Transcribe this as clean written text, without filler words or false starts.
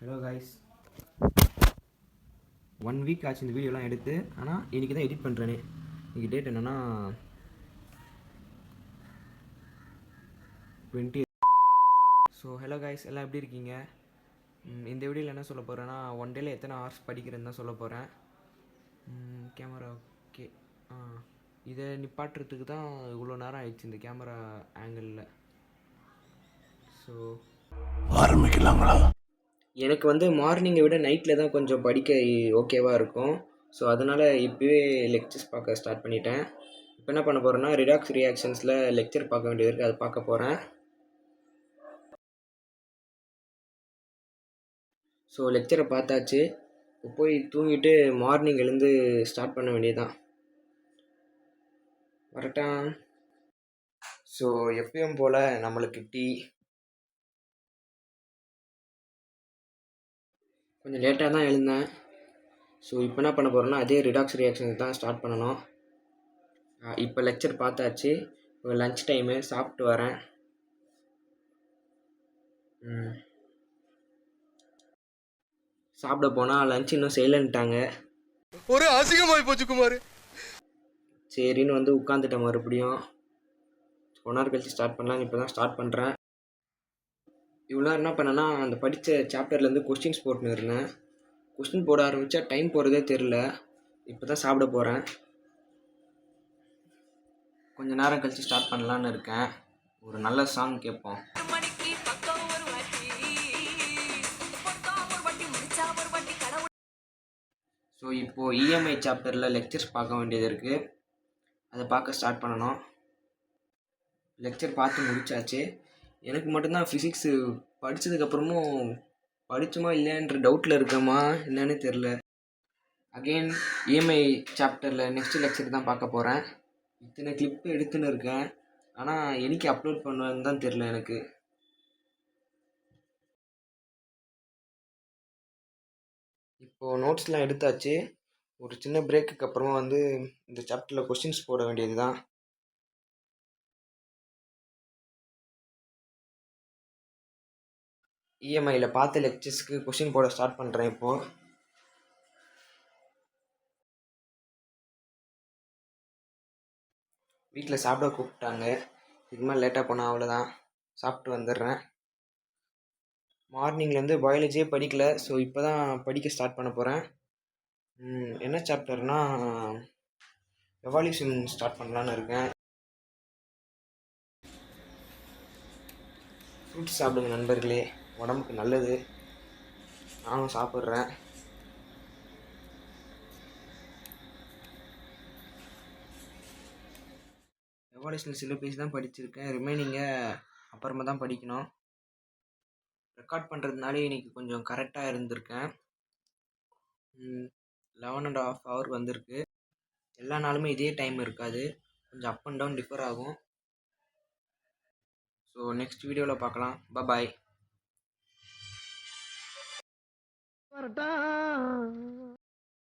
Hello guys, 1 week ஆச்சு இந்த வீடியோலாம் எடுத்து. ஆனால் இன்றைக்கி தான் எடிட் பண்ணுறேனே. இன்றைக்கி டேட் என்னென்னா 20. ஸோ ஹலோ காய்ஸ், எல்லாம் எப்படி இருக்கீங்க? இந்த வீடியோவில் என்ன சொல்ல போகிறேன்னா, 1 டேயில் எத்தனை ஹவர்ஸ் படிக்கிறேன்னு தான் சொல்ல போகிறேன். Camera okay. இதை நிப்பாட்டுறதுக்கு தான் இவ்வளோ நேரம் ஆயிடுச்சு இந்த கேமரா ஆங்கிளில். ஸோ ஆரம்பிக்கலாங்களா? எனக்கு மார்னிங்கை விட நைட்டில் தான் கொஞ்சம் படிக்க ஓகேவாக இருக்கும். ஸோ அதனால் இப்போவே லெக்சர்ஸ் பார்க்க ஸ்டார்ட் பண்ணிட்டேன். இப்போ என்ன பண்ண போகிறேன்னா, ரிடாக்ஸ் ரியாக்ஷன்ஸில் லெக்சர் பார்க்க வேண்டியது இருக்குது, அதை பார்க்க போகிறேன். ஸோ லெக்சரை பார்த்தாச்சு. இப்போ போய் தூங்கிட்டு மார்னிங் எழுந்து ஸ்டார்ட் பண்ண வேண்டியதுதான். வரட்டா? ஸோ எப்பயும் போல் நம்மளுக்கு டீ. கொஞ்சம் லேட்டாக தான் எழுந்தேன். ஸோ இப்போ என்ன பண்ண போகிறேன்னா, அதே ரிடாக்ஸ் ரியாக்ஷன் தான் ஸ்டார்ட் பண்ணணும். இப்போ லெக்சர் பார்த்தாச்சு. இப்போ லன்ச் டைமு, சாப்பிட்டு வரேன். சாப்பிட போனால் லன்ச் இன்னும் செய்யலன்ட்டாங்க. ஒரு அசிங்கமாகி போச்சு குமார். சரின்னு உட்காந்துட்டேன். மறுபடியும் கொஞ்ச நேரம் கழிச்சு ஸ்டார்ட் பண்ணலாம். இப்போ தான் ஸ்டார்ட் பண்ணுறேன். இவ்வளோ நேரம் என்ன பண்ணேன்னா, அந்த படித்த சாப்டர்லேருந்து கொஸ்டின்ஸ் போட்டுன்னு இருந்தேன். கொஸ்டின் போட ஆரம்பித்தா டைம் போகிறதே தெரில. இப்போ தான் சாப்பிட போகிறேன். கொஞ்சம் நேரம் கழித்து ஸ்டார்ட் பண்ணலான்னு இருக்கேன். ஒரு நல்ல சாங் கேட்போம். ஸோ இப்போது இஎம்ஐ சாப்டரில் லெக்சர்ஸ் பார்க்க வேண்டியது இருக்குது. அதை பார்க்க ஸ்டார்ட் பண்ணணும். லெக்சர் பார்த்து முடித்தாச்சு. எனக்கு மட்டும்தான் ஃபிசிக்ஸு படித்ததுக்கப்புறமும் படித்தோமா இல்லையான்ற டவுட்டில் இருக்கமா என்னன்னு தெரில. அகெயின் இஎம்ஐ சாப்டரில் நெக்ஸ்ட் லெக்சர் தான் பார்க்க போகிறேன். இத்தனை கிளிப்பு எடுத்துன்னு இருக்கேன். ஆனால் என்னைக்கு அப்லோட் பண்ணுவேன்னு தான் தெரில எனக்கு. இப்போது நோட்ஸ்லாம் எடுத்தாச்சு. ஒரு சின்ன பிரேக்குக்கு அப்புறமா இந்த சாப்டரில் கொஸ்டின்ஸ் போட வேண்டியது தான். இஎம்ஐயில் பார்த்த லெக்சர்ஸ்க்கு கொஸ்டின் போட ஸ்டார்ட் பண்ணுறேன். இப்போது வீட்டில் சாப்பிட கூப்பிட்டாங்க. இதுக்கு மேலே லேட்டாக போனால் அவ்வளோதான். சாப்பிட்டு வந்துடுறேன். மார்னிங்லேருந்து பயாலஜியே படிக்கல. ஸோ இப்போ தான் படிக்க ஸ்டார்ட் பண்ண போகிறேன். என்ன சாப்டர்னால் எவால்யூஷன் ஸ்டார்ட் பண்ணலான்னு இருக்கேன். ஃப்ரூட்ஸ் சாப்பிடுங்க நண்பர்களே, உடம்புக்கு நல்லது. நானும் சாப்பிட்றேன். எவால்யூஷன் சில பேஜ் தான் படிச்சிருக்கேன். ரிமைனிங்கை அப்புறமா தான் படிக்கணும். ரெக்கார்ட் பண்ணுறதுனாலே இன்றைக்கி கொஞ்சம் கரெக்டாக இருந்திருக்கேன். 11.5 hour வந்திருக்கு. எல்லா நாளுமே இதே டைம் இருக்காது, கொஞ்சம் அப் அண்ட் டவுன் டிஃபர் ஆகும். ஸோ நெக்ஸ்ட் வீடியோவில் பார்க்கலாம். பாய்.